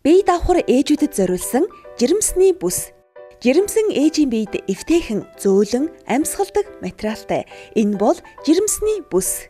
Бие давхар ээжүүдэд зориулсан жирэмсний бүс. Жирэмсэн ээжийн биед эвтэйхэн зөөлөн амьсгалдаг материалтай. Энэ бол жирэмсний бүс.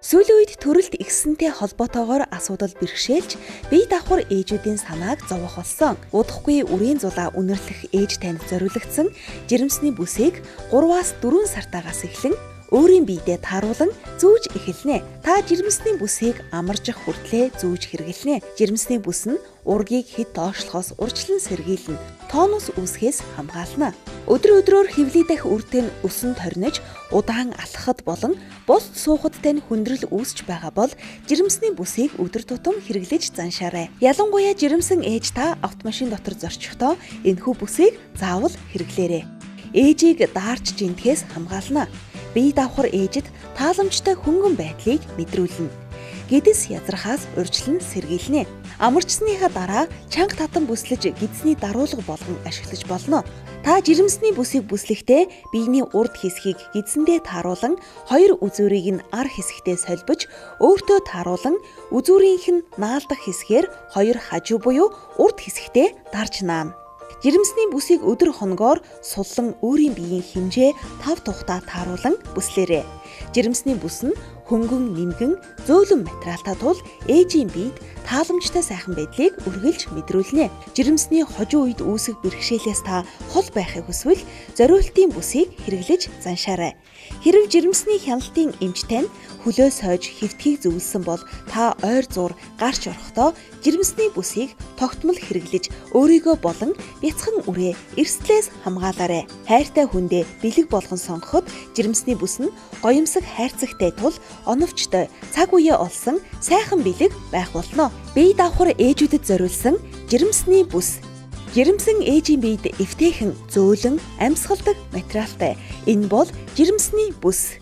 Сүүлийн үед төрөлд ихсэнтэй холбоотойгоор асуудал бэрхшээлж бие давхар ээжүүдийн санааг зовох болсон. Удахгүй үрийн зулаа үнэрлэх ээж танд зориулагдсан жирэмсний бүсийг 3-аас 4 сартаагаас эхлэн өөрийн биедээ тааруулан зүүж эхэлнэ. Та жирэмсний бүсийг амаржих хүртлээр зүүж хэрэглэнэ. Жирэмсний бүс нь ургийг хэд доошлохоос урьдчилан сэргийлнэ. Тоонус үүсгэхээс хамгаална. Өдрөөр хөвлөдөх үртэй нь өсөнд хорнож удаан алхахад болон бус суухадтай нь хүндрэл үүсч байгаа бол жирэмсний бүсийг өдөр тутам хэрэглэж заншаарай. Ялангуяа жирэмсэн ээж та автомашин дотор зорчихдоо энэхүү бүсийг заавал хэрэглээрэй. Ээжийг даарч жинтгээс хамгаална. Бие давхар ээжид тааламжтай хөнгөн байдлыг мэдрүүлнэ. Гэдэс язрахаас урьдчилан сэргийлнэ. Амарчсныхаа дараа чанга татан бүслэж гидсний даруулга болгон ашиглаж болно. Та жирэмсний бүсийг бүслэхдээ биений урд хэсгийг гидсэндээ тааруулан хоёр үзүүрийг нь ар хэсэгтээ солбож өөртөө тааруулан үзүүрийнх нь наалдах хэсгээр хоёр хажуу буюу урд хэсэгтээ дарж наана. Жирэмсний бүсийг өдөр хоногоор суллан өөрийн биеийн хэмжээ 5 тухтаа тааруулан бүслээрэй. Жирэмсний бүс нь хөнгөн нэмгэн зөөлөн материалтай тул ээжийн биед тааламжтай сайхан байдлыг үргэлж мэдрүүлнэ. Жирэмсний хожуу үед үүсэх бэрхшээлээс та хол байхыг хүсвэл зориултын бүсийг хэрэглэж заншаарай. Хэрв жирэмсний хяналтын эмчтэй нь хөлөө сойж хэвтгийг зөвлөсөн бол та ойр зуур гарч орохдоо жирэмсний бүсийг тогтмол хэрэглэж өөрийгөө болон бяцхан үрээ эрсдлээс хамгаалаарай. Хайртай хүндээ бэлэг болгон сонгоход жирэмсний бүс нь гоёмсог хайрцагтай тул оновчтой цаг үеэ олсон сайхан бэлэг байх болно. Бие давхар ээжүүдэд зориулсан жирэмсний бүс. Жирэмсэн ээжийн биед эвтэйхэн зөөлөн амьсгалдаг материалтай. Энэ бол жирэмсний бүс.